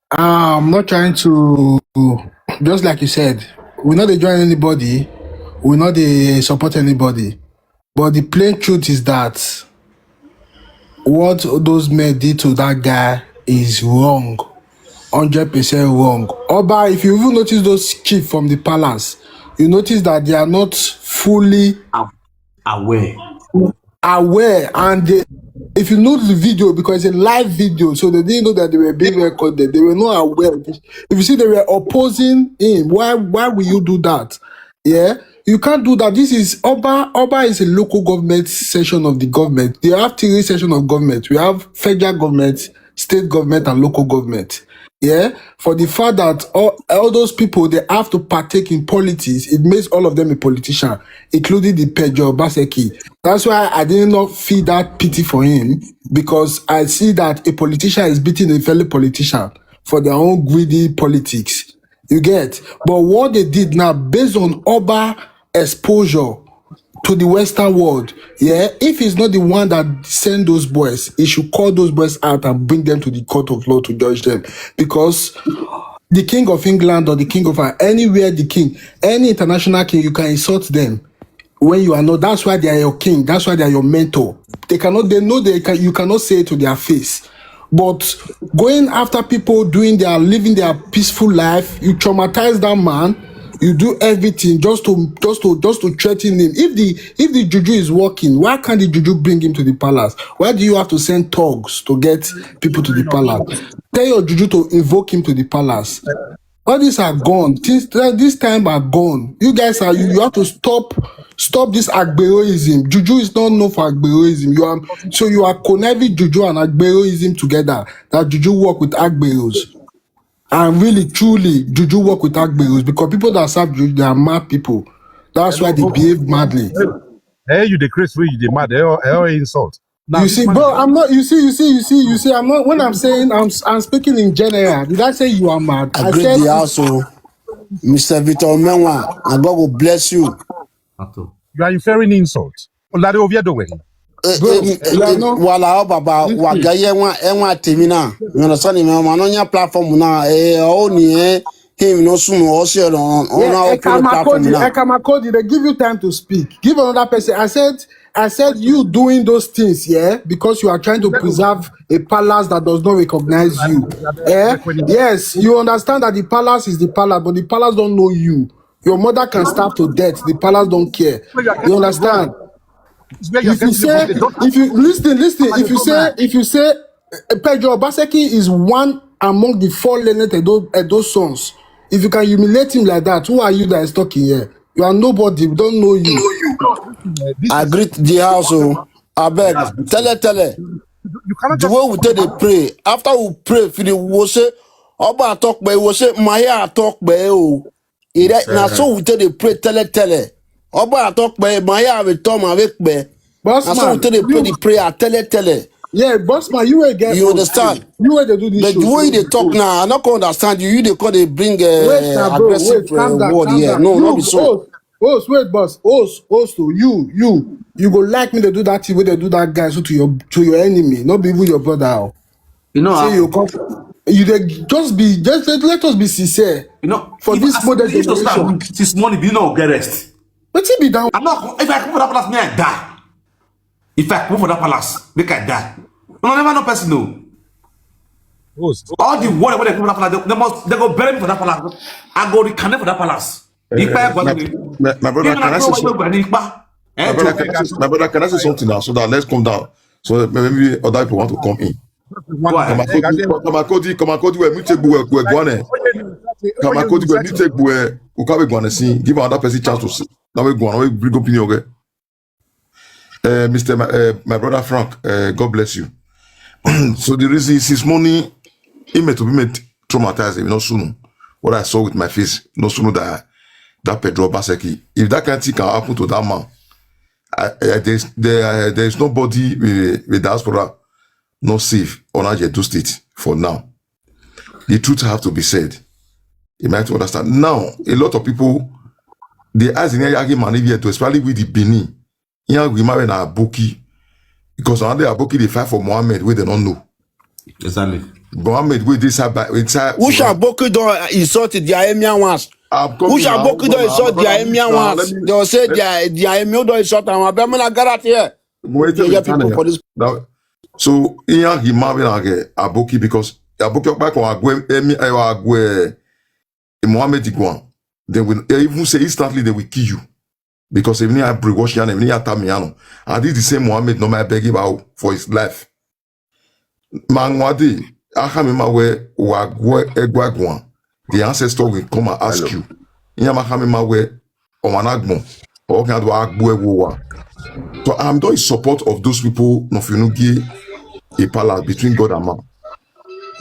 I'm not trying to, just like you said, we're not dey join anybody, we're not dey support anybody. But the plain truth is that what those men did to that guy is wrong. 100% wrong. Oba, if you even notice those chief from the palace, you notice that they are not fully Aware. and if you know the video, because it's a live video, so they didn't know that they were being recorded. They were not aware. If you see they were opposing him, why will you do that? Yeah, you can't do that. This is Oba. Oba is a local government section of the government. They have three sections of government. We have federal government, state government, and local government. Yeah, for the fact that all those people, they have to partake in politics, it makes all of them a politician, including the Pedro Baseki. That's why I did not feel that pity for him, because I see that a politician is beating a fellow politician for their own greedy politics. You get? But what they did now, based on Oba exposure to the Western world, yeah, if he's not the one that sent those boys, he should call those boys out and bring them to the court of law to judge them. Because the king of England or the king of anywhere, the king, any international king, you can insult them when you are not. That's why they are your king. That's why they are your mentor. They know you cannot say it to their face. But going after people living their peaceful life, you traumatize that man. You do everything just to threaten him. If the juju is working, why can't the juju bring him to the palace? Why do you have to send thugs to get people to the palace? Tell your juju to invoke him to the palace. All these are gone. This time are gone. You guys you have to stop this agberoism. Juju is not known for agberoism. You are conniving juju and agberoism together. That juju work with agberos. And really, truly, juju work with agberos, because people that serve juju, they are mad people. That's why they behave madly. Hey, you the Chris, you the mad, hey, insult. Now, you see, bro, I'm not. You see. I'm not. When I'm saying I'm speaking in general. Did I say you are mad? I said the also, Mr. Victor Menwa, and God will bless you. You are inferring insult. Olade Oviedo way. Wala baba wagaye enwa temina. You understand me? Man on your platform now. Only him no soon or share on our platform now. Ekamakodi, they give you time to speak. Give another person. I said you doing those things, yeah, because you are trying to preserve a palace that does not recognize you. Yes, you understand that the palace is the palace, but the palace don't know you. Your mother can starve to death. The palace don't care. You understand? If you say Pedro Baseki is one among the 4 learned Edo sons, if you can humiliate him like that, who are you that is talking here? You are nobody. We don't know you. I greet the house. I beg. Tell it. The way we tell they pray. After we pray, for the worship, Oba talk by worship, Maya talk by oh. Now so we tell they pray. Tell it. Oba talk by Maya with Tom avec be. Bossman, so we tell they pray the prayer. Tell it. Yeah, Bossman, you will get. You understand? You will do this. But the way they talk now, I not gonna understand you. You they call they bring aggressive word here. No, not be so. Wait, boss. You go like me to do that thing when they do that guy so to your enemy, not be even your brother. You know, say you come. You just let us be sincere. You know, for this modern generation. This money be no get rest. But it be down. I'm not. If I come for that palace, me I die. If I come for that palace, make I die. No, never no person know. All the water when they come for that palace, they go bury me for that palace. I go reconnect for that palace. My brother, can I say something? My brother, can I say something now? So that let's come down. So maybe other people want to come in. Kamakodi, we take we guane. Kamakodi, we take we can guane. See, give another person chance to see. Now we guane, we bring opinion. Okay. My brother Frank, God bless you. So the reason is his money, he made to be made traumatized. No sooner what I saw with my face, no sooner that Pedro Baseki. If that kind of thing can happen to that man, there is nobody with diaspora not safe on Ajedo State for now. The truth have to be said. You might understand. Now, a lot of people, they ask in the argument, especially with the Benin, we marry na Aboki, because another Aboki they fight for Mohammed where they don't know. Exactly. Mohammed with this inside. Who shall Boku don't insult the Emian ones? Who shall Boku don't insult the Emian ones? They'll say the Emio don't insult them. I'm not got here. People for this. So here he married Aboki because Aboki back on Agwe Mohammed Igwan. They will even say instantly they will kill you. Because even I Brigoshian, even I Tamiano. And this is the same Mohammed no matter beg him for his life. Mangwadi, Ahamima we Wagwe Egwagwan. The ancestor will come and ask you. Yamahamima we Omanagmo. Or can do Agwe Wowa. So I'm not in support of those people no finugi a palace between God and man.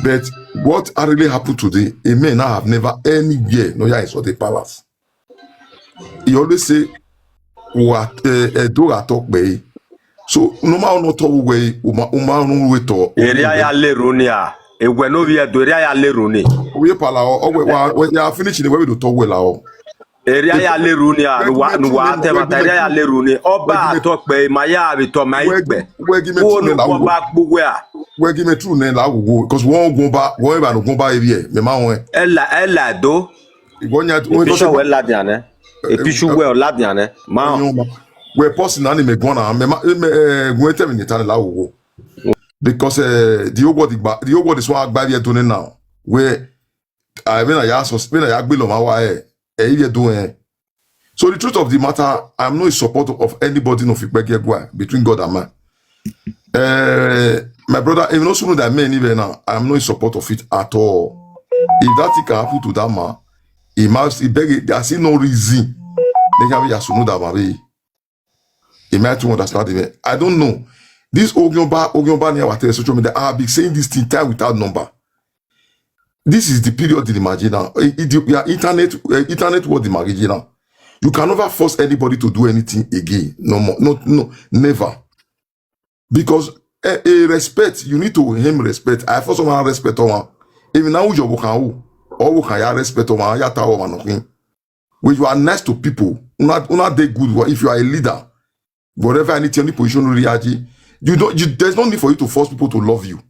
But what really happened today, a man I have never anywhere no ya is the palace. He always say what do I talk by. So no matter not talk way, no way to. Area ya lerunia. E weno via do area ya leruni. We pala when you are finishing the way we do talk well. Area ya lerunia no ante materia ya leruni. Oba talk by maya bi to maikbe. We give me true name we give me true name la go because one go back here. Me ma won. Ella do. Igonya Episho we la diane. Episho we la diane. Ma. We person na me go na me go tell me tell la go. Because the old is what agba here doing now. Where I mean I ask when I agbe lo ma wa here doing. So the truth of the matter, I'm not in support of anybody no fit between God and man. My brother, even also know that men even now, I'm not in support of it at all. If that thing can happen to that man, he beg. There's no reason. They can be just know that man. He might understand it. I don't know. This Ogyoba near what social media. I've been saying this thing time without number. This is the period in the marginal. Internet was the marginal. You can never force anybody to do anything again. No more. No, never. Because a respect, you need to him respect. I force someone respect on. Even now you can or can ya respect on ya tawo man. When you are nice to people, not they good. If you are a leader, whatever any position reality, there's no need for you to force people to love you.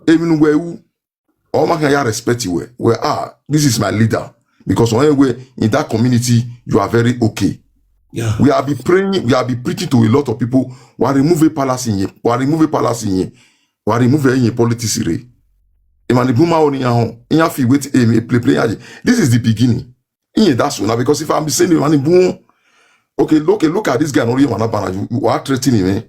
Even where all man can ya respect you. Where this is my leader. Because anyway, in that community, you are very okay. Yeah. We have been praying, we have been preaching to a lot of people. We are removing palace in here. We are removing palace in here. We are removing politics here. This is the beginning. That's one because if I'm saying okay, look at this guy. You are threatening me.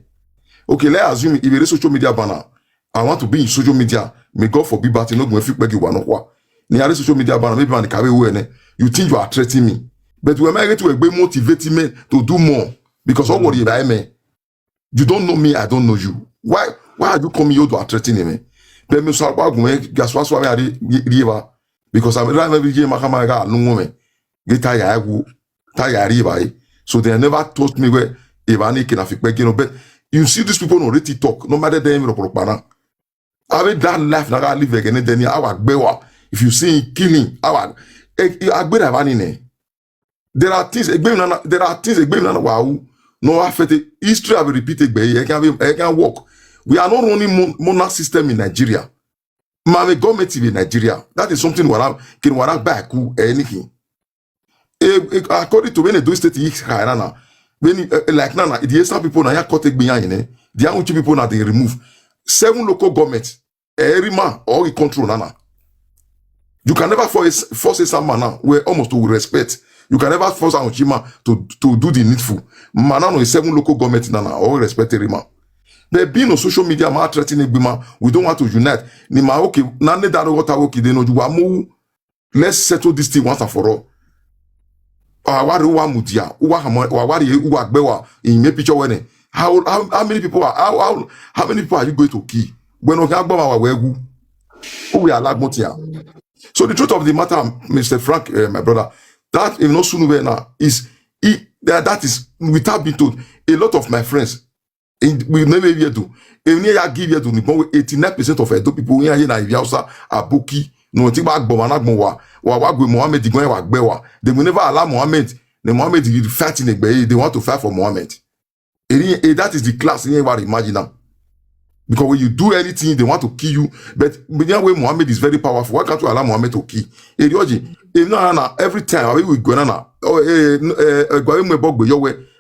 Okay, let's assume if you're a social media banner, I want to be in social media. May God forbid, but you know, going to feel one. Near social media banner, maybe man carry away. You think you are threatening me, but when I get to be motivating me to do more because all what you me, you don't know me, I don't know you. Why are you coming here to threatening me? But me so about go gas was why I river because I'm right every day makama no woman get tired river. So they never taught me where if I can affect but you see these people already talk no matter them propaganda. I mean that life na live again then I bewa. If you see killing, there are things wow. No affect history have repeated by it can work. We are not running monarch system in Nigeria. Mame government in Nigeria. That is something what can back anything. According to when they do state when like nana the Eastern people na cut behind the only people na they remove 7 local governments every man all control nana. You can never force a man now where almost to respect. You can never force a Chima to do the needful. Man, is 7 local government now all respect every man. There being no social media man threatening man, we don't want to unite. Ni ma okay, none that what okay they know you let's settle this thing once and for all. In my picture when how many people are how many people are you going to kill? When we are like so the truth of the matter, Mr. Frank, my brother, that if not sooner now is that is without being told. A lot of my friends, we never hear do. If near give you to 89% of Edo people here in Iviosa are bookie. No think back Bomanagmowa, or Mohammed the going back Bewa. They will never allow Mohammed. The Mohammed will fight in the bay. They want to fight for Mohammed. That is the class in what imagine now. Because when you do anything, they want to kill you. But the way Muhammad is very powerful, why can't you allow Muhammad to kill? Every time we go na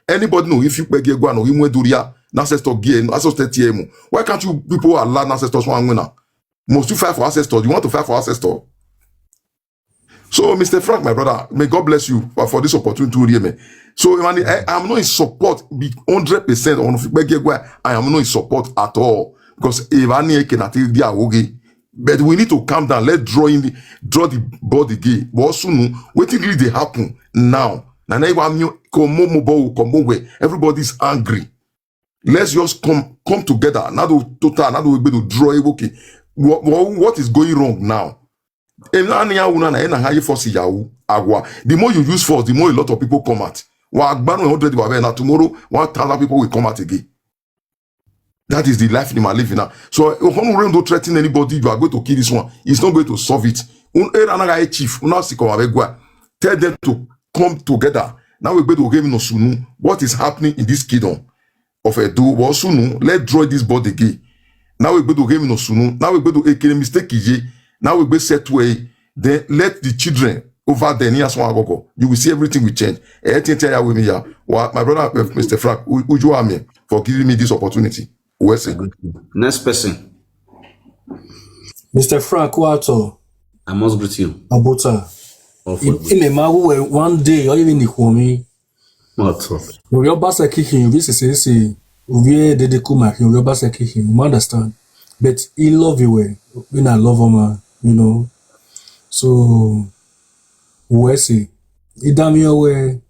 anybody know if you beg go no you do ya ancestor gear ancestor TM. Why can't you people allow ancestors one winner? Must you fight for ancestors? You want to fight for ancestors? So, Mr. Frank, my brother, may God bless you for this opportunity to hear me. So, I'm not in support, be 100% on I am not in support at all. Because but we need to calm down. Let's draw the body gay. But also, waiting really they happen now. Everybody's angry. Let's just come together. Now we be to draw okay. What is going wrong now? The more you use force, the more a lot of people come out. Tomorrow, 1,000 people will come out again. That is the life you are living now. So, if you don't threaten anybody, you are going to kill this one. It's not going to solve it. Chief, tell them to come together. Now we're going to give no sunu. What is happening in this kingdom of Edo? Let's draw this body again. Now we're going to give no sunu. Now we're going to make a mistake. Now we're going to set way. Then let the children over there near Swangogo. You will see everything will change. My brother, Mr. Frank, would you have me for giving me this opportunity? Next person. Mr. Frank Wato. I must greet you. Abota. One day, or even Nikomi. What? We are basa kicking, this is we did the Kumak, we are basa kicking, you understand? But he love you when I love him, you know. So, we see. He damn your way.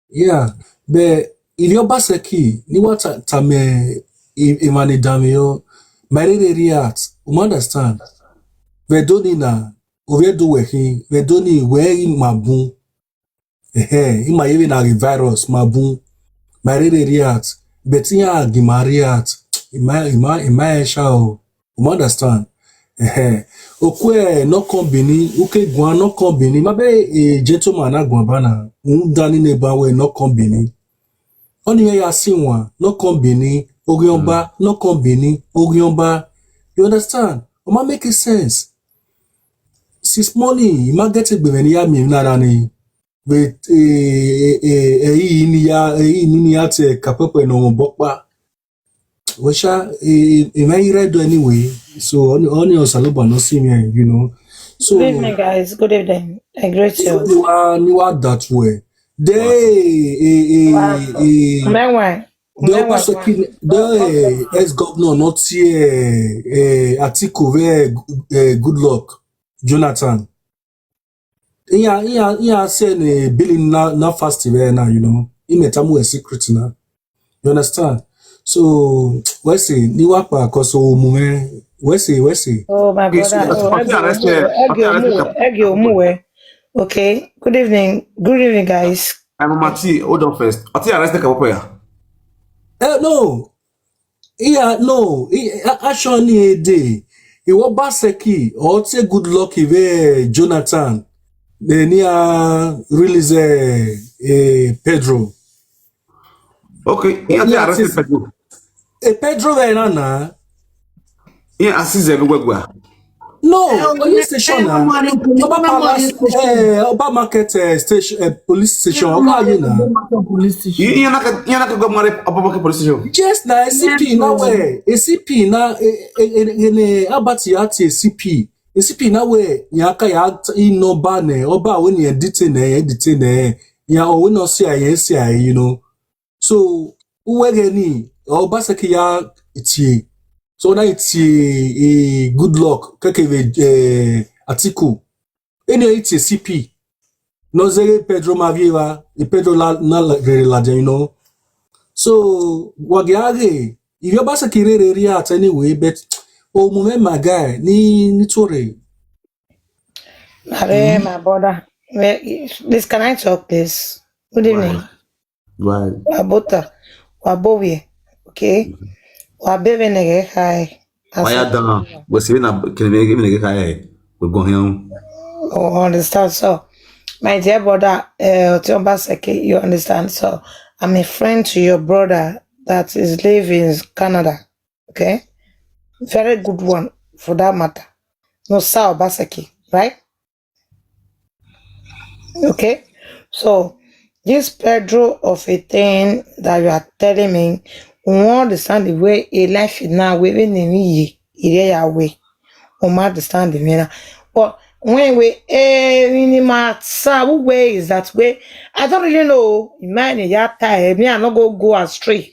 Yeah. But if you're basa key, ni what tame imani damio, my react, you understand? We don't need na. We do working. We don't need wearing mabu. In my even a virus mabu. My react. But yeah, gimariat. In my show. You understand? Okwe no combini. Uke gwa no combini. Mabe gentleman na gwa bana. Dani neba we no combini. Only ya sinwa no combini. Ogionba no combini. Ogionba. You understand? Oma make sense. Since morning, you might get it when you have me narani with a capope no bokba. Which I read anyway, so only on Saloba no see me, you know. So good evening, guys. Good evening. I greet you. So you are that way. The ex-governor not here article very good luck. Jonathan. Yeah, saying billing not fast now, you know. He made a secret now. You understand? So, where's the new upper cause of mume? Where's the? Oh, my brother. Okay. Good evening. Good evening, guys. I'm Mati. Hold on first. Ati arrest the Kapoya. No. Yeah, no. Actually, a day. It was Baseki or say good luck if Jonathan near release Pedro. Okay, yeah, arrested Pedro. Pedro Venana. Yeah, assist everywhere. No, police station na. Oba market station, police station. Oba police station. You not go marry Oba market police station. Just na CP na where CP na abati ati CP. CP na where yaka ya no ba ne Oba when you detain ya o we no see you know. So where ni Oba seki ya iti. So now it's a good luck. Keke article. Any it's a CP. No zere Pedro Mavieva. Pedro la you know. So wagiage. If you're basa kirere react anyway, but moment my guy ni tore. My brother. Please can I talk, please? Good evening. Right. Wabota. Wabowie. Okay. Wabebe nege kai. Why down? We're saying that can we give me nege kai? We're going home. Oh, understand. So, my dear brother, you understand. So, I'm a friend to your brother that is living in Canada. Okay. Very good one for that matter. No, Sir Obaseki, right? Okay. So this Pedro of a thing that you are telling me, we understand the way a life is now within the way. We understand the meaning. But when we minimal way is that way, I don't really know. Man, yeah, time me, I not go astray.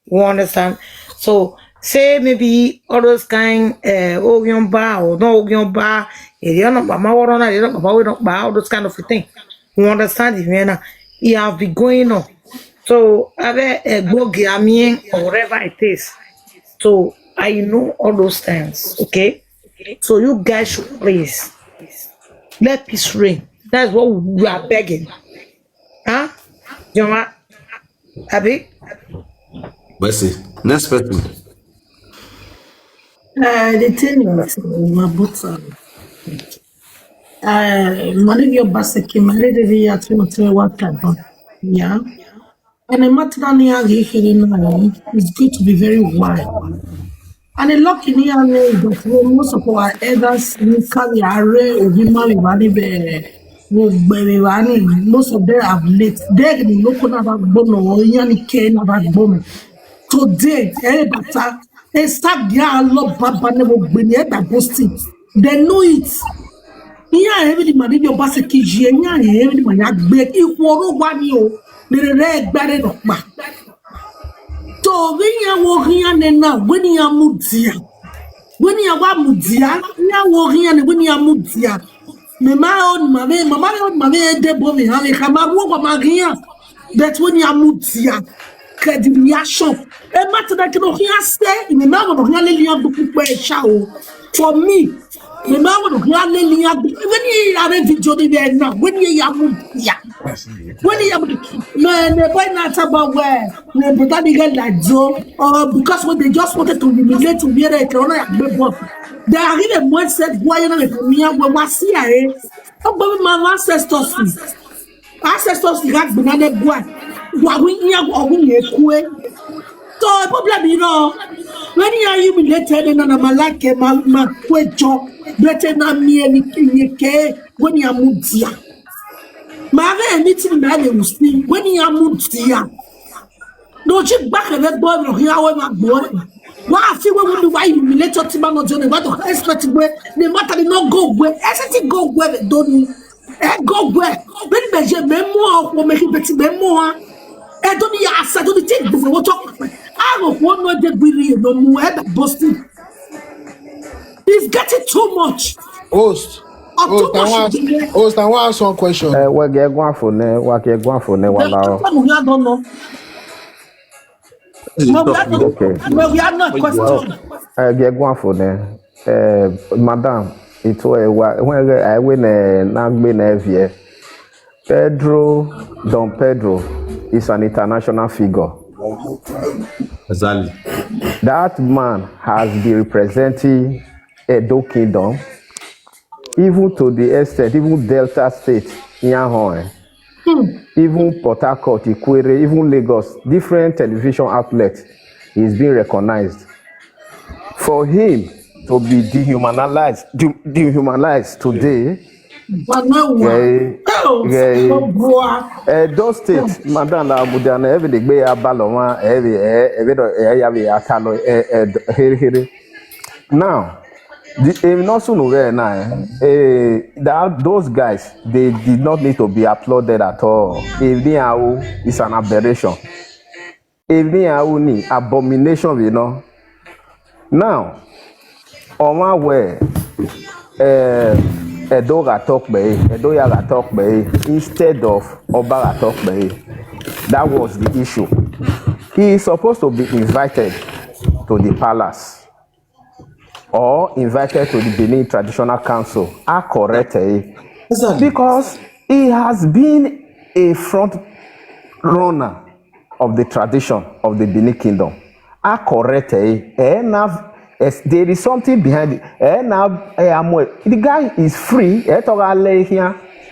You understand? So say maybe all those kind Ogion bar or no Ogion bar, you know, but my water, you know, about all those kind of thing. You understand the meaning? It have been going on. So I have a blog, I mean, or whatever it is. So I know all those things, okay? So you guys should please let peace reign. That's what we are begging. Huh? Joma, Abi? Mercy. Next person. The thing is, Mabuta, money your basket, married the year to what I done. Yeah. And a matter near here it's good to be very wise. And a luck in here is that most of our elders carry array of human most of them have late. They the local about bono or yani cane about bono. Today, bata, they start their love baba never been that boasting. They know it. Iya every man in your basket kiji, iya every man yak beg, if one you, the red barred of ma. So when you walk here now, when you are mutia, when you are mutia, you are walking and when you are mutia. Mama on mame de bomi have a kamaru of magia. That's when you are mutia. Reaction. A matter that can hear stay in the mouth of Hallelujah for me. The mouth of Hallelujah when you are a video now, when you are mutia. When you have the boy not about where the botanical like Joe, or because when they just wanted to humiliate to be a corona, they are even more said, why you know, when I see it, my ancestors, got banana boy, what we have or we have. So, problem, you know, when you are humiliated and I'm like my question, better than me any when you are mutia. Mare meeting man will see when you are mutia. No check back and let boy of here my boy. Why I feel when why you relate to man on Johnny, what to expect where the matter did not go where everything go where they don't go where when measure memoir or make it better memoir. I don't need answer to the thing before we talk. I don't want to be no more boasting. It's getting too much. Host. Too much. Host, I want to ask one question. Wage gwafone wala. I don't know. No, we are not question. Gwafone. Madam, it when I win a vie. Don Pedro is an international figure. Exactly. That man has been representing Edo Kingdom, even to the extent, even Delta State, even Port Harcourt, Ikwere, even Lagos, different television outlets, is being recognized. For him to be dehumanized today, those states, Madam Abudana, every day, Abaloma, now, those guys, they did not need to be applauded at all. It's an aberration. Abomination, you know. Now, on my way, Edo Yaga talk instead of Oba talk. That was the issue. He is supposed to be invited to the palace or invited to the Benin Traditional Council. Because he has been a front runner of the tradition of the Benin Kingdom. There is something behind it. The guy is free.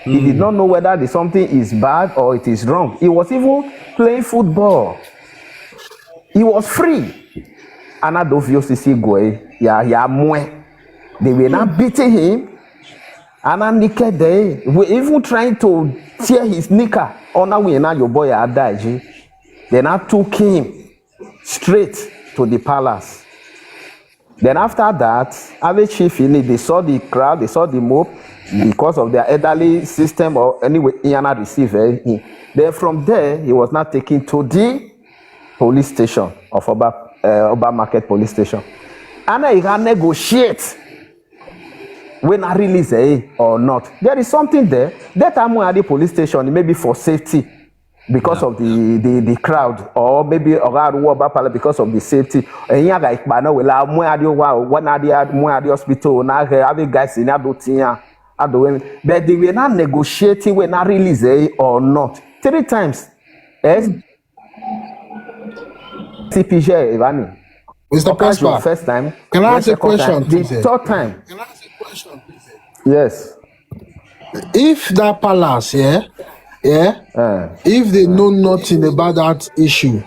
He did not know whether something is bad or it is wrong. He was even playing football. He was free. Anadovio Sisi Gwe, ya mwe. They were not beating him. And naked day, we even trying to tear his knicker. Oh, now we now your boy had died. Then I took him straight to the palace. Then after that, Ave Chief, they saw the crowd, they saw the mob because of their elderly system or anyway, he had received. Then from there, he was not taken to the police station of Oba Market Police Station. And he can negotiate when I release or not. There is something there. That time we at the police station, maybe for safety, because of the crowd, or maybe because of the safety. And here guys, but now we la more at the hospital. Now having guys in Adotia, but they were not negotiating when I release or not. 3 times. Yes. CPJ, Ivani. Mr. Prosper, first time. can I ask a question? The 3rd time. Yes. If that palace, if they know nothing about that issue,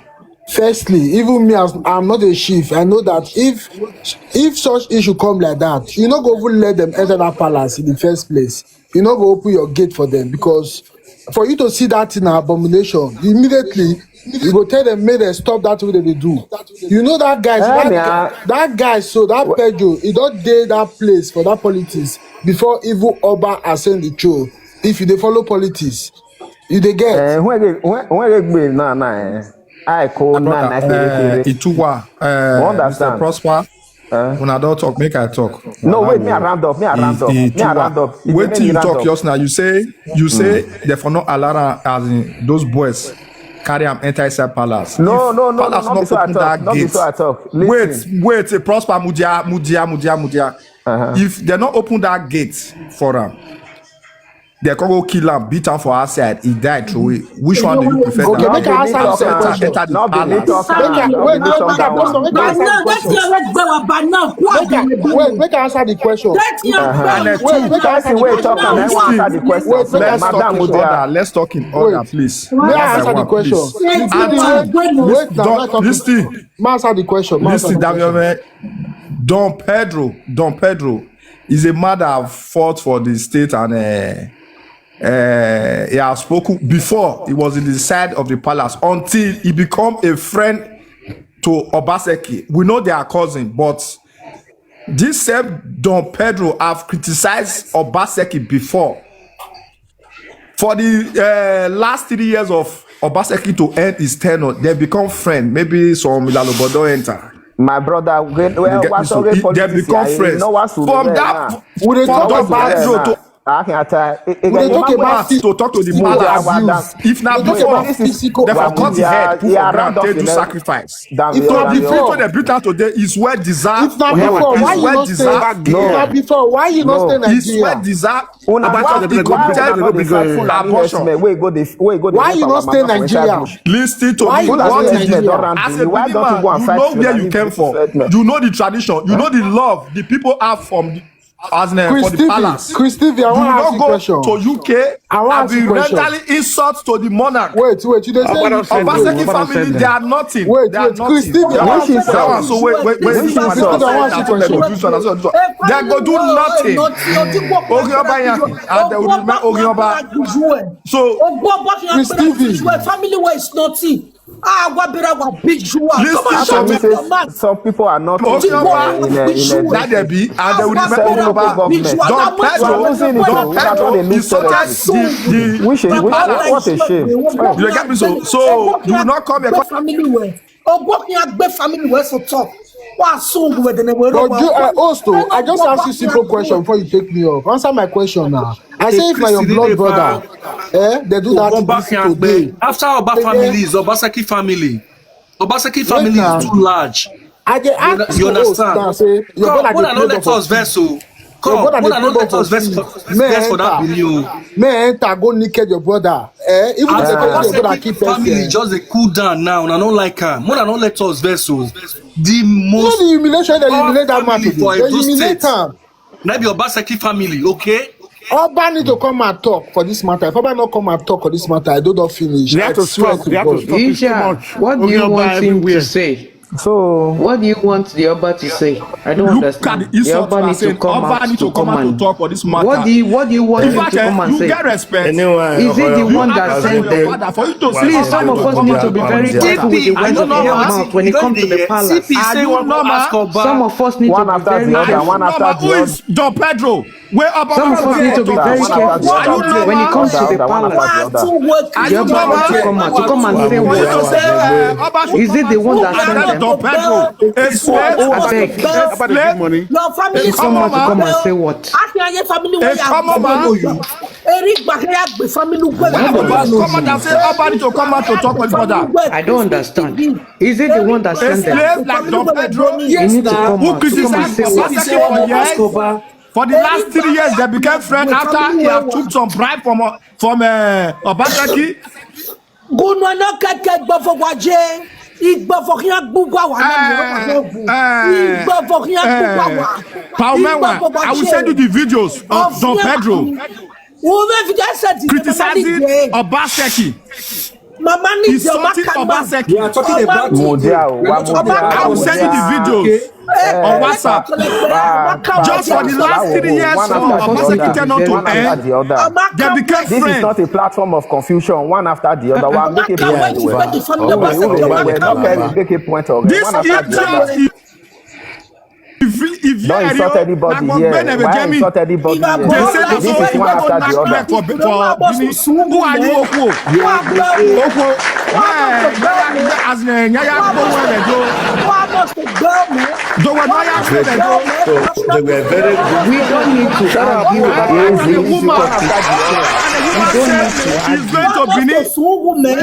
firstly, even me as I'm not a chief, I know that if such issue come like that, you not go even let them enter that palace in the first place. You not go open your gate for them, because for you to see that in an abomination, immediately you go tell them, may they stop that what they do. You know that guy, that guy, so that Pedro, he don't dare that place for that politics before evil Oba ascend the throne. If you they follow politics, you they get. Ituwa, Mr. Prosper. When I don't talk, make I talk. No, wait, me a round up. Wait till you talk just now. You say therefore not allow as in those boys carry them enter inside palace. No, Palace not before I talk. Not before I talk. Wait, Prosper Mudia. If they not open that gate for them, they can go kill him, beat him for outside. He died through it. Which one do you prefer? Okay, make I answer the question. Enter the Wait, make I answer the question. Let's talk in order, please. May I answer the question? Listen. Answer the question. Listen, Don Pedro is a man that fought for the state, and he has spoken before. He was in the side of the palace until he become a friend to Obaseki. We know they are cousins, but this same Don Pedro have criticized Obaseki before. For the last 3 years of Obaseki to end his tenure, they become friends. Maybe some Milalobodo enter. My brother, they become friends. From that, we dey talk about to talk to the palace. If not before, they cut the head, put for ground, they do sacrifice. If not before, the Britain today is well deserved. If not before, why you not stay? If not before, why you not stay Nigeria? It's well deserved. Why you not stay Nigeria? Listen to me. As a Benin man, you know where you came from. You know the tradition. You know the love the people have from the for the palace. Christopher, I want to ask you a question. To UK, and be rental insult to the monarch. Wait, you didn't say Obaseki family, they are nothing. Wait, Christopher, wait. They go do nothing. So, Christopher, family where is nothing. Some people are not Don Pedro what a shame. You get me? So you will not come here. Family where family where so talk. Osto, I just asked you a simple question before you take me off. Answer my question now. I say if my blood brother, they do that today. After Oba family is Obaseki family. Obaseki family is too large. You understand? Come, don't let us vessel. Come, don't let us vessel for that video. May enter go naked your brother. Even if your brother keep family just a cool down now. And I don't like her. More than don't let us vessel. The most the humiliation that humiliate that man today. They humiliate him. Maybe Obaseki family, okay? Oba need to come and talk for this matter. If Oba not come and talk for this matter, I do not finish. We have to stop. We have to stop. What do you want him to say? So What do you want the Oba to say? I don't Look at understand. the The insult Oba you are needs to saying. come Oba out need to to come come out to and. talk for this matter. What do you want In him fact, to come and you say? get respect. Anyway, Is it the You one have that respect sent for your them? father for you to say Please, some Oba of need to us come need out to to be talk for very this matter. careful with the Are words you of your normal? mouth when it comes to the palace. Are you normal? Some of us need to one be after very the Are other, you careful. one after normal? the Who other, is Don Pedro? Where Oba Some want of to us come need to to be talk very this? one after careful the Are other, you when it normal? comes to the one after palace. the other. Are The you Oba ought to normal? come out to come and say For you to what? say Oba should Is come it out the one that and sent tell them? Don Pedro, a slave, I beg. a slave, Your family a Please come common out to man, come and say what? Akinanye family a wey ya common gbọ́ man. gbọ́. Eri gbàgbé gbé family gbé Why gbọ́ for you gbọ́. to come out and say Oba need to come out to talk for this Family matter? gbé I don't Christmas understand. TV. Is it the one that A sent them? slave like Family Don gbé Pedro, You need to come who out to come and criticized say what? Obaseki for years. For the last 3 years, they became friends after he have took some bribe from Obaseki. Gunu no keke gbọ́fọ̀ wájé. Igbọ́fọ̀ kí wọ́n gbúgbọ́ àwọn náà ní ọ̀rọ̀ pàṣẹ ògùn. Igbọ́fọ̀ kí wọ́n gbúgbọ́ àwọn. Paumewa, I will send you the videos of Don Pedro Wọ́n fẹ́ fi jẹ́ sẹ́ẹ̀tì ní mama ní criticizing ìdè. Obaseki, Mama ní ìdè ọba insulting kanú. Obaseki. We are talking Ọba about ní Mudia, wa Mudia, I will send you the videos on WhatsApp. Just for the last 3 years one from after the Obaseki other, turn on one to after end, the other. they became This is not friends. a platform of confusion. One after the other. One make a point. Make a point of This one after the other. idiot, if Don't insult anybody here. Why insult anybody they here? say This so is you one go after knack the neck other. for Benin. Who are you, Okwo? Okwo, as a nyaya go where they go. Do we nyaya where they go? So they were very good. We don't need to argue about And this the woman, topic. and the woman said she's going to Benin.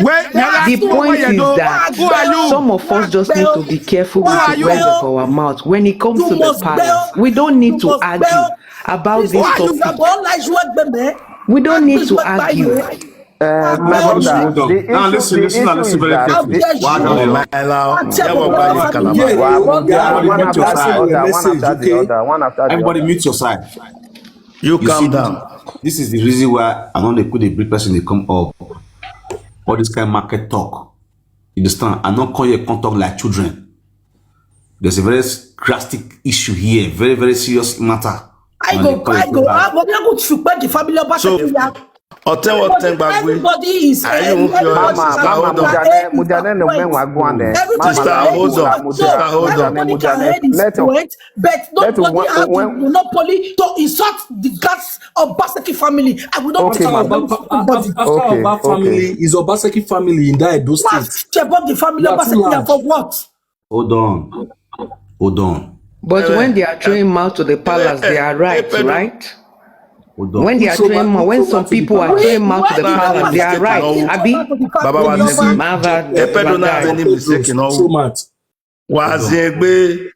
Where nyaya The go point where you is go? that Who are you? some of us just need to be careful with are the you? words of our mouth when it comes to the palace. We don't need to argue about this topic. We don't need to argue. My Hold brother, on. the Now issue listen is very that carefully. One one after the other, one after the Everybody other. mute your side. You You calm see, down. this is the reason why I know they put a big person they come up. All this kind of market talk. You understand? I don't call you a talk like children. There's a very drastic issue here, very, very serious matter. I go. I'm going to support the family of Basaki. Everybody is Mama, Mujane no men wa go on there. Everybody can hear his point, but nobody has the monopoly to insult the guts of Basaki family. I will not After Oba family is Obaseki family in that Edo State. about the family of Basaki for what? Hold on. But when they are throwing mouth to the palace, they are right, right? Hold on. When they are throwing mouth, when some people are throwing mouth to the palace, they are right. Abi, Baba was Mava, Pedro not any mistake, you know. Wazengbe.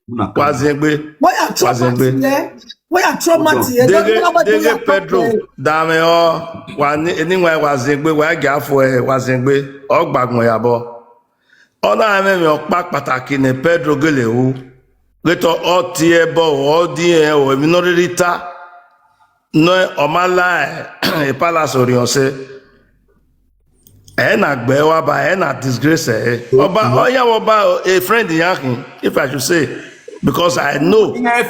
Why are traumatized? Dege Pedro dame o anyway Wazengbe wa gafo Wazengbe ogbagun yabo. Ona ame o pa pàtàkì ni Pedro gelewu. Geto o ti ebo o di e o mi no rita. No omala e palace orionse. Na gbe wa ba na disgrace oba oya wo ba a friend yankin if I should say because I know I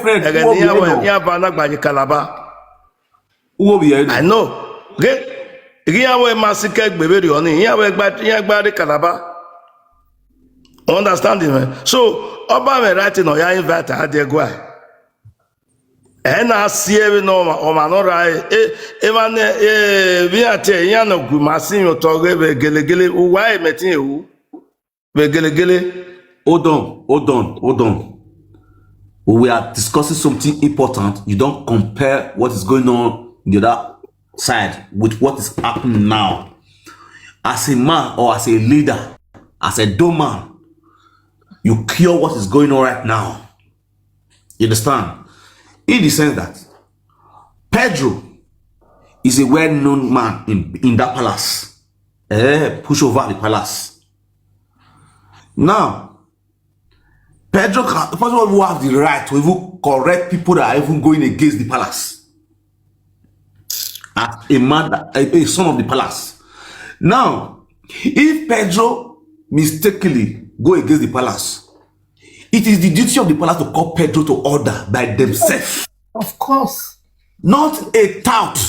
know riyawo masike gbebere oni yawo gba Calabar understand me so oba me writing no ya invite adegwa na sie no o ma no rai bi ate yan no gu masin yo to be gelegele wa metin ewu be gelegele. Hold on. We are discussing something important. You don't compare what is going on the other side with what is happening now. As a man or as a leader, as a doorman, you cure what is going on right now. You understand? In the sense that Pedro is a well-known man in that palace. Push over the palace. Now, Pedro can, first of all, who have the right to even correct people that are even going against the palace. As a man, a son of the palace. Now, if Pedro mistakenly go against the palace, It is the duty of the palace to call Pedro to order by themselves. Of course. Not a tout.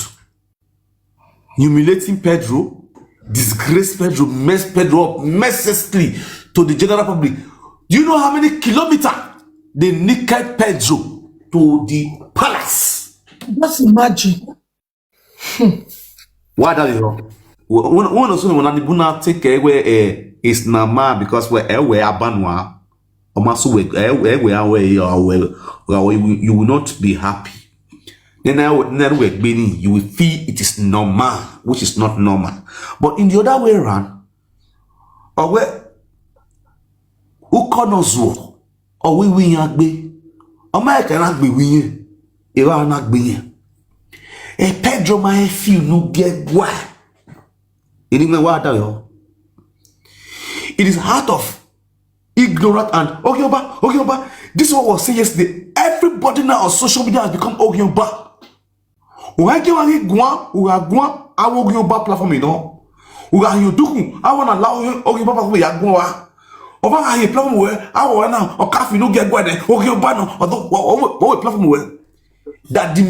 Humiliating Pedro, disgrace Pedro, mess Pedro up mercilessly to the general public. Do you know how many kilometers they naked Pedro to the palace? Just imagine. Why that is wrong? When also when Anibuna take away is nama because we're away abanwa or masu you will not be happy. Then Benin, you will feel it is normal, which is not normal. But in the other way around, or where Ukonozo, or we win agbe, or my cannot be win, if I not be. A Pedro my feel no get why. It is heart of ignorant and Ogyoba. This is what was said yesterday. Everybody now on social media has become Ogyoba. I platform, you know. I want to allow Ogyoba. Over a platform where I want now or coffee no get where Ogyoba or platform where that the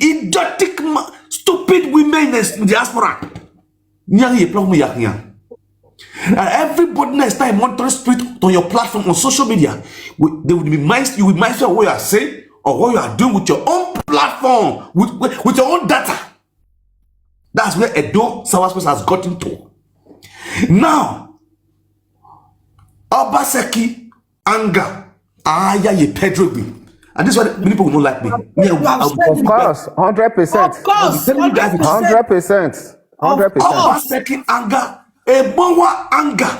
idiotic stupid women in the diaspora. And everybody next time monitoring spirit on your platform on social media, they will be mindful. You will be mindful of what you are saying or what you are doing with your own platform, with your own data. That's where Edo Southwest has gotten to. Now, Obaseki anger, ye Pedro be. And this is why many people will not like me. Of course, 100%. Of course, 100%. 100%. Obaseki anger. Ebonwa anger.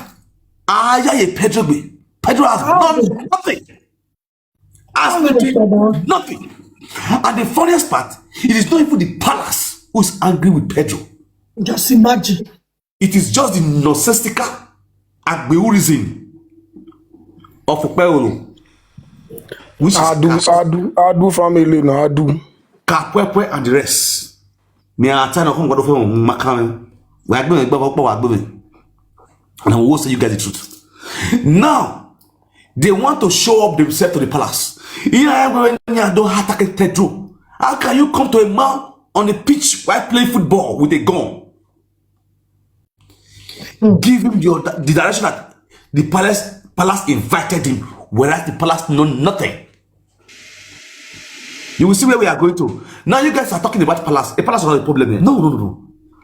Ye Pedro be. Pedro has done nothing. Absolutely nothing. And the funniest part, it is not even the palace who is angry with Pedro. Just imagine. It is just the nonsensical agbeurism of Okpewolo. Which Adu family no Adu. Kapwepwe and the rest. Me a time of go to Makame. We are going to and I will say you guys the truth. Now, they want to show up themselves to the palace. Pedro. How can you come to a man on the pitch while playing football with a gun? Give him the direction that the palace invited him, whereas the palace know nothing. You will see where we are going to. Now you guys are talking about palace. A palace is not a problem here. No.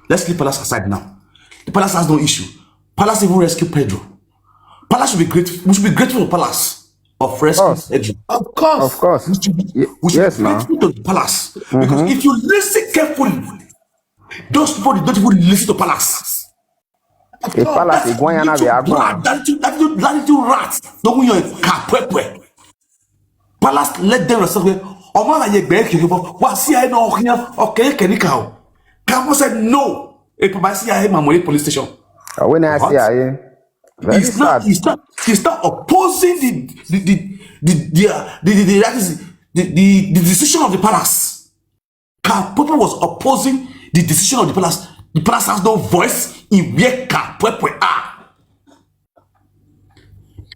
Let's leave palace aside now. The palace has no issue. Palace even rescue Pedro. Palace should be grateful. We should be grateful to palace of rescue Pedro. Of course. We should be grateful to the palace. Because if you listen carefully, those people don't even listen to palace. The palace is going to be that little rats. Don't you kapwepwe. Palace let them respect. Omara yegbe what see I know okay kenikao. Capo said no. A police station. When I see he's not opposing the decision of the palace. Kapwepwe was opposing the decision of the palace. The palace has no voice in where Kapwepwe are.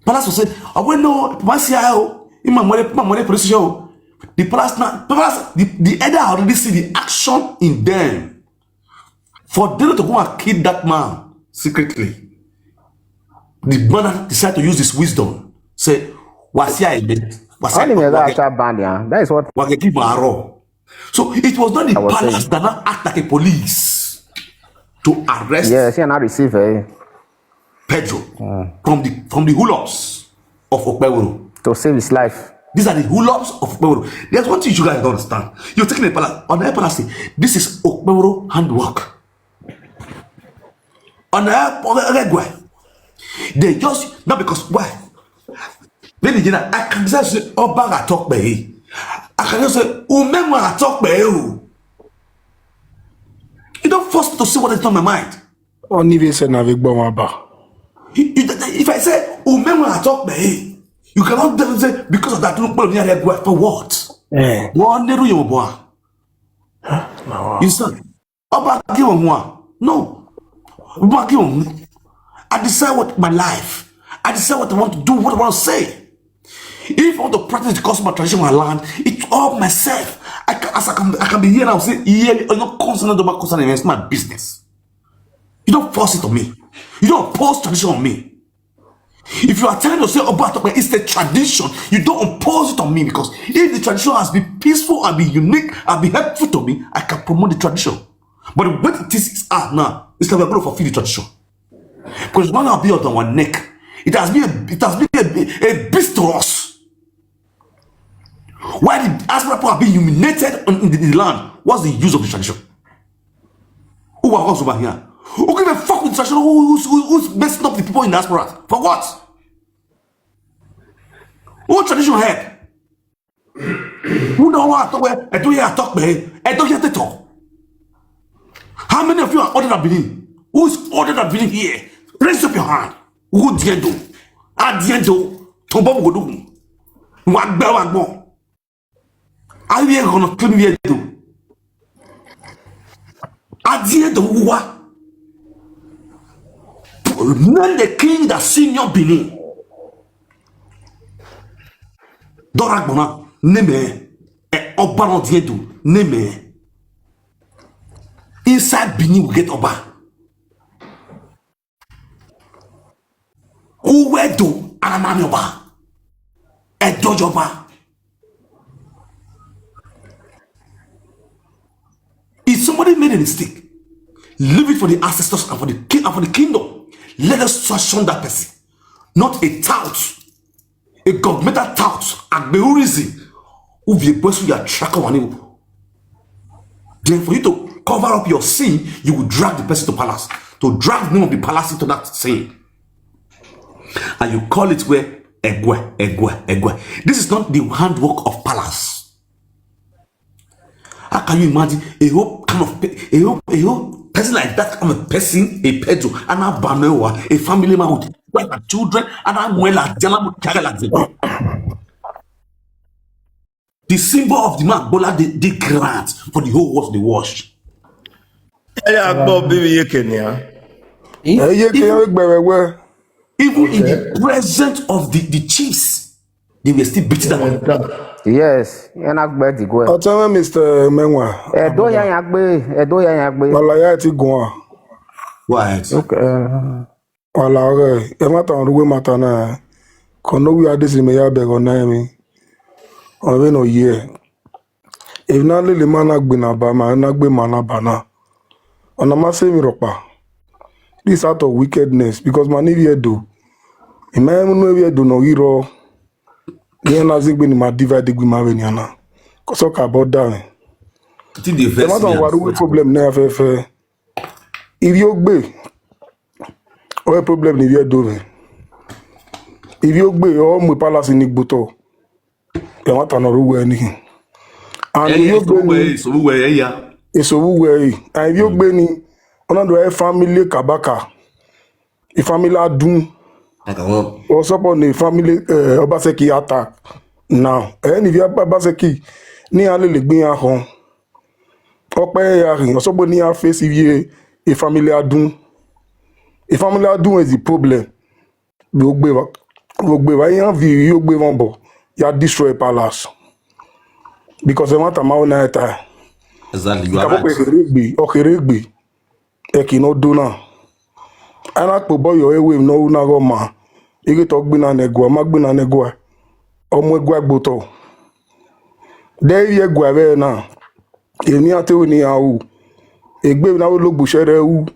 Palace was saying, I will know in my police station. The palace the elder already see the action in them. For them to go and kill that man secretly, the man decided to use his wisdom. Say, that is what. So it was not the palace that now act like a police to arrest. Yes, he not receive Pedro from the hulops of Okpewolo to save his life. These are the hulops of Okpewolo. There's one thing you guys don't understand. You're taking a palace on the palace. This is Okpewolo handwork. On the they just not because why? Then I can just say Oba talk by I can just say Umema talk by you. You don't force me to say what is on my mind. If I say Umema talk by you cannot then say because of that for what? One day you boy. You said Oba give one. No. I decide what my life. I decide what I want to do, what I want to say. If I want to practice the custom and tradition of my land, it's all myself. I can be here now say, yeah, you're not concerned about concerned, it's my business. You don't force it on me. You don't impose tradition on me. If you are telling yourself about it's the tradition, you don't impose it on me, because if the tradition has been peaceful and be unique and be helpful to me, I can promote the tradition. But the way it is now, it's like we're going to fulfill the tradition. Because one will be on our neck. It has been a beast to us. Why the diaspora people have been humiliated in the land? What's the use of the tradition? Who are us over here? Who give a fuck with the tradition? Who's messing up the people in the diaspora? For what? What tradition help? Who don't want to talk? I don't hear talk, man. I don't hear the talk. How many of you are ordered at Benin? Who is ordered at Benin here? Raise up your hand. Who did do? I did do. Tombo go do. What bell and more? Are you gonna claim you do? I did do what? None the king that senior Benin. Doragbona neme e oba no die do neme. Inside Benin we get oba. Who were do anamami oba? E dojo oba. If somebody made a mistake, leave it for the ancestors and for the king and for the kingdom. Let us sanction that person, not a tout. A governmental tout and the reason who be a person you are tracking on him. Then for you to cover up your sin, you will drag the person to palace, to drag the name of the palace into that sin, and you call it where egwe. This is not the handwork of palace. How can you imagine a whole kind of person like that kind of person, a Pedro, and a Banoa, a family man with wife and children, and I'm well at the symbol of the man Bola they grant for the whole world to wash. Even in the presence of the chiefs, they were still beating them. Yes, Yanagbe go. Otama Mr. Menwa. Edo Yagbe. Malaya ti gun. What? Okay. Wala ore. E mata onruwe mata na. Kono wi adisi me ya be go na mi. Onwe no ye. If na le man agbe na ba ma na gbe mana bana. Ona ma se mi ropa. This out of wickedness because man if you do. Imam no we do no hero. Ni na zigbe ni ma divide gbe ma we ni ana. Ko so ka about that. Ti the verse. Mata waru problem na afefe. If you gbe o problem ni we do. If you gbe o mu palace ni gboto. E mata no ru we ni. And you gbe so we ya. Eso we. And you gbe ni ona do family kabaka. A family adun. What's up on the family Obaseki attack now? Any of you Obaseki ni ale le gbin ahon. Ope ya rin what's up on the face if a family adun. A family adun is the problem. Wogbe wa yan vi yo gbe won bo. Ya destroy palace. Because e mata ma ona eta. Exactly, you are right. Okeregbe. E ki no do now. Ana po boyo ewe no na go ma igi to gbina negwa ma gbina negwa omo egwa gboto de ye gwa be na emi ate oni awu egbe na wo logbo sere wu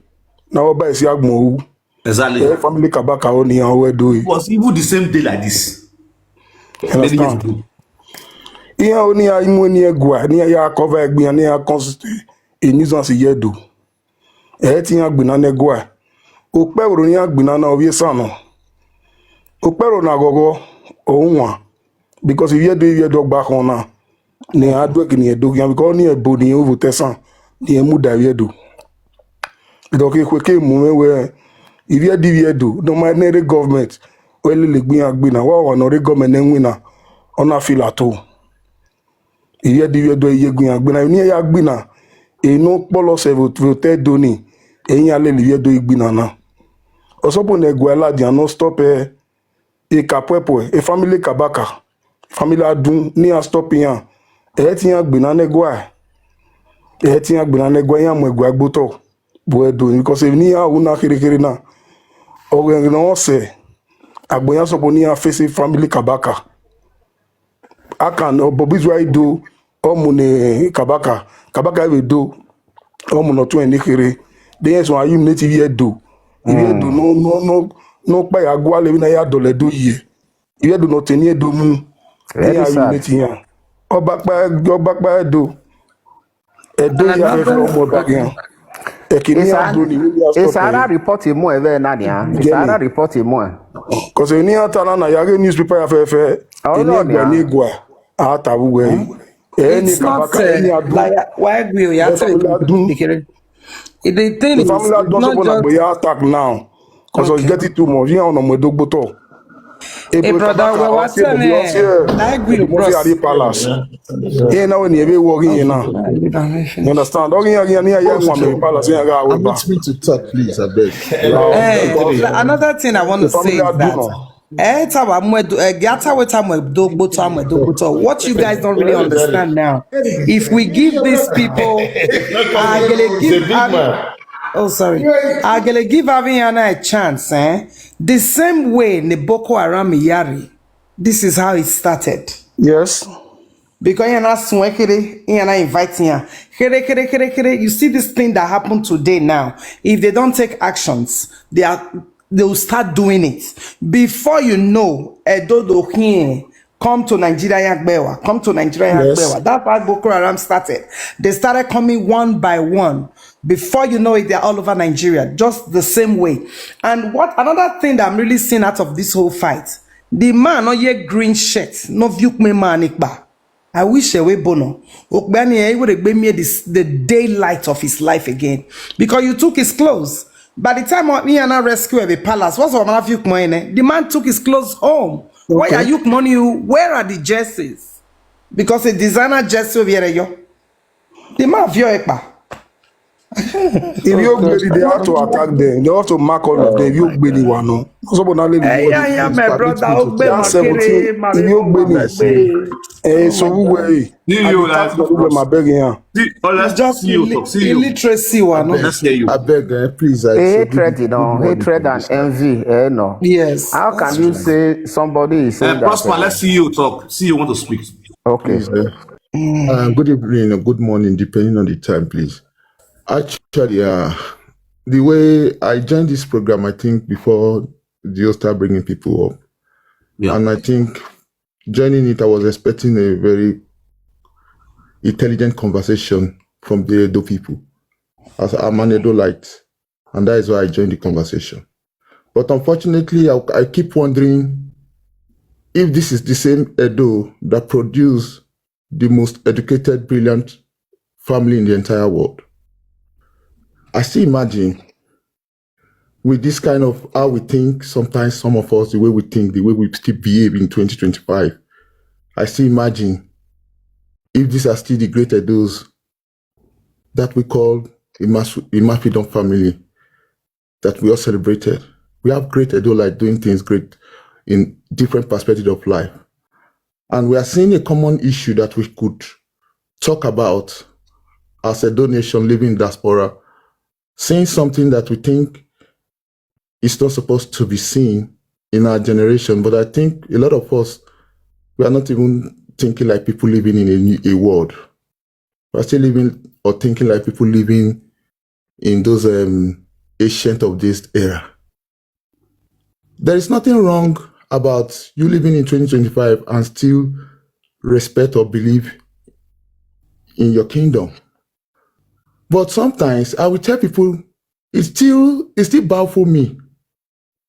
na wo ba isi agbon wu exactly family kabaka oni awu edo it was even the same day like this many years ago. Iya oni aimu ni egwa ni ya cover egbin ni ya consist e nuisance yedo ti yan gbina negwa o pẹ̀rọ ní àgbìnà náà orí sànà o pẹ̀rọ náà gọ́gọ́ òun wà because ìyẹ́dọ̀ gbà kan náà ní àdúgbò ní ẹ̀dọ́ yàn because ní ẹ̀bọ̀ ní òvò tẹ̀sán ní ẹ̀mú dà ìyẹ́dọ̀ ìdọ̀kẹ́ ìkwẹ́kẹ́ mú mẹ́wẹ́ ìyẹ́dọ̀ ní ọmọ ẹ̀nẹ́rẹ́ gọ́ọ̀mẹ̀ntì ó lè gbìn àgbìnà wà náà rẹ́ gọ́ọ̀mẹ̀ntì ẹ̀wìnà ọ̀nà fìlà tó ìyẹ́dọ̀ iye gbìn àgbìnà ní ẹ̀yà àgbìnà èyí pọ́lọ́sẹ̀ vòtẹ́ dóní ẹ̀yìn alẹ́ ìyẹ́dọ̀ ìgbìnà náà. Osopo ne gwela dia no stop e kapwepo e family kabaka family adun ni a stop yan e ti yan gbe na negwa yan mo egwa gboto bo edo because if ni a una kere na o yan na ose agboyan so bo ni a face family kabaka akan bobi zwa do omune kabaka we do omuno to en kere then so ayum ne ti ye do no pa ya gwa le na ya dole do ye iye do no teni do mu Very ayum ne sad. ti yan oba pa do edo And ya fe another, omo ba yan e kini ya do ni ya It's stop a report in more than Nadia. It's Get me? a report in more. cause ni ata na ya ge newspaper ya fe Oh, eni Lord, egwa yeah. ni egwa ata bu we eni it's not kabaka eni adu like why agree. You have to family adu the thing the is, family it's don't not suppose just to attack now because okay. it's getting too much you know mo dogboto Hey brother, kabaka we o were se bo telling I agree, mo fi bros. ari palace e na we ni ebe wo yin na you understand o yin ni ya nwa me palace yin ga we ba Permit me to talk, please, I beg. Another thing I want to the family say is adu that no what you guys don't really understand now, if we give these people, I'm gonna give I'm gonna give Aviana a chance, the same way Neboko Haram Yari, this is how it started. yes Because you're not swinging, you're not inviting her. You see this thing that happened today now. If they don't take actions, they will start doing it. Before you know, Edodo here, come to Nigeria Yakbewa. Come to Nigeria Yakbewa. That's why Boko Haram started. They started coming one by one. Before you know it, they're all over Nigeria. Just the same way. And another thing that I'm really seeing out of this whole fight, the man, no ye green shirt, no vyuk me manikba. I wish away Bono. Okbani would have made me the daylight of his life again. Because you took his clothes. By the time me and I rescue the palace, what's what man have you money? The man took his clothes home. Why are you money? Where are the jerseys? Because a designer jersey over here, yo. The man of your ekpa. if you gbedi they have to attack them they have to mark all of them if you gbedi wa no so but now Yeah, my brother. Ogbe 17 if you gbedi so we See you, tax like, the my beg here It's just see you talk. See you. illiteracy one. Let's hear you. I beg, please. I say Hatred, you know, hatred and envy, no. Yes. How can you say somebody is saying that? Prosper, let's see you talk. See you want to speak. Okay. please, good evening or good morning, depending on the time, please. Actually, the way I joined this program, I think before you start bringing people up, and I think joining it, I was expecting a very intelligent conversation from the Edo people, as I'm an Edo-lite, and that is why I joined the conversation. But unfortunately, I keep wondering if this is the same Edo that produced the most educated, brilliant family in the entire world. I still imagine with this kind of how we think, sometimes some of us, the way we think, the way we still behave in 2025, I still imagine if these are still the great Edos that we call Imafidon family, that we all celebrated. We have great Edo like doing things great in different perspectives of life. And we are seeing a common issue that we could talk about as a donation living in diaspora, seeing something that we think is not supposed to be seen in our generation. But I think a lot of us, we are not even thinking like people living in a world. We are still living or thinking like people living in those ancient of this era. There is nothing wrong about you living in 2025 and still respect or believe in your kingdom. But sometimes I will tell people, it still baffles me.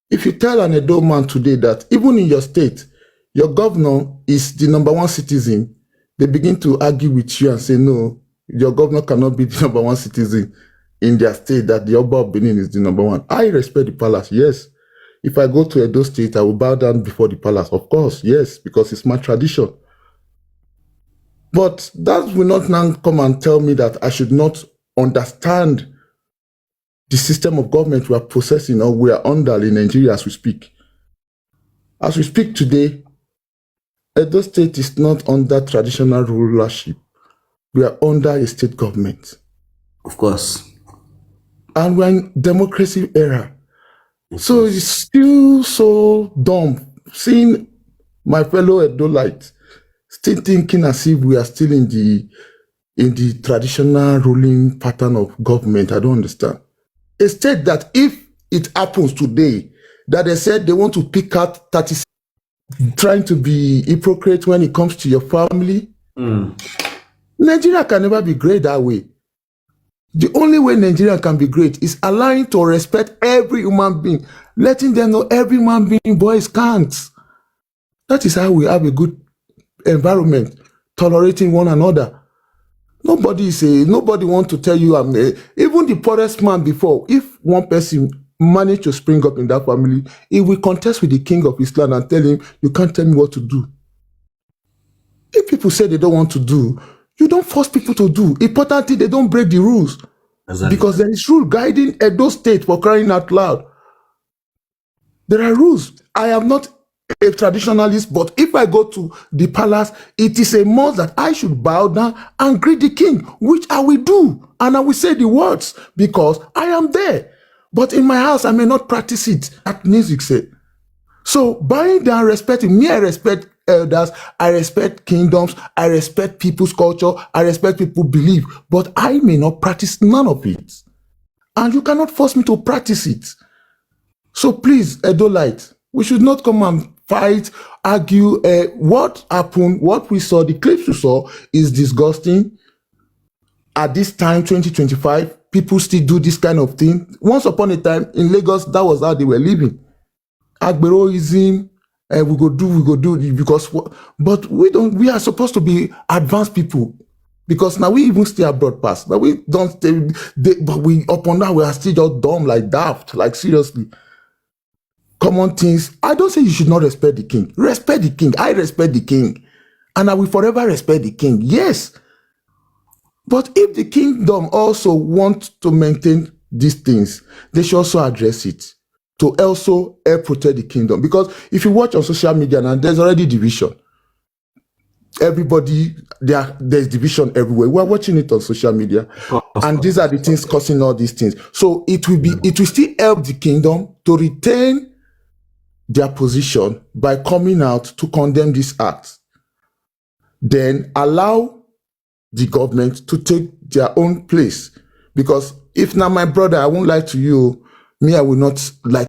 If you tell an Edo man today that even in your state, your governor is the number one citizen, they begin to argue with you and say, no, your governor cannot be the number one citizen in their state, that the OBA of Benin is the number one. I respect the palace, yes. If I go to Edo State, I will bow down before the palace. Of course, yes, because it's my tradition. But that will not now come and tell me that I should not understand the system of government we are possessing or we are under in Nigeria as we speak. As we speak today, Edo State is not under traditional rulership. We are under a state government. Of course. And we're in democracy era. So it's still so dumb seeing my fellow Edolites still thinking as if we are still in the traditional ruling pattern of government. I don't understand. A state that if it happens today, that they said they want to pick out 36, trying to be hypocrite when it comes to your family. Nigeria can never be great that way. The only way Nigeria can be great is allowing to respect every human being, letting them know every human being, boys can't. That is how we have a good environment, tolerating one another. Nobody wants to tell you, even the poorest man before, if one person managed to spring up in that family, he will contest with the king of Islam and tell him, you can't tell me what to do. If people say they don't want to do, you don't force people to do. Importantly, they don't break the rules. Exactly. Because there is rule guiding Edo State, for crying out loud. There are rules. I am not a traditionalist, but if I go to the palace, it is a must that I should bow down and greet the king, which I will do. And I will say the words because I am there. But in my house, I may not practice it. That music said. So bowing down, respecting me, I respect elders, I respect kingdoms, I respect people's culture, I respect people's belief, but I may not practice none of it. And you cannot force me to practice it. So please, Edolite, we should not come and fight, argue. What happened, what we saw, the clips we saw is disgusting. At this time, 2025, people still do this kind of thing. Once upon a time in Lagos, that was how they were living. Agberoism, we go do because, but we are supposed to be advanced people because now we even still abroad pass. But we don't stay, but we upon that we are still just dumb, like daft, like seriously. Common things. I don't say you should not respect the king. Respect the king. I respect the king. And I will forever respect the king. Yes. But if the kingdom also wants to maintain these things, they should also address it to also help protect the kingdom. Because if you watch on social media now, there's already division. Everybody, there's division everywhere. We're watching it on social media. And these are the things causing all these things. So it will still help the kingdom to retain their position by coming out to condemn this act. Then allow the government to take their own place. Because if now my brother, I won't lie to you, me, I will not like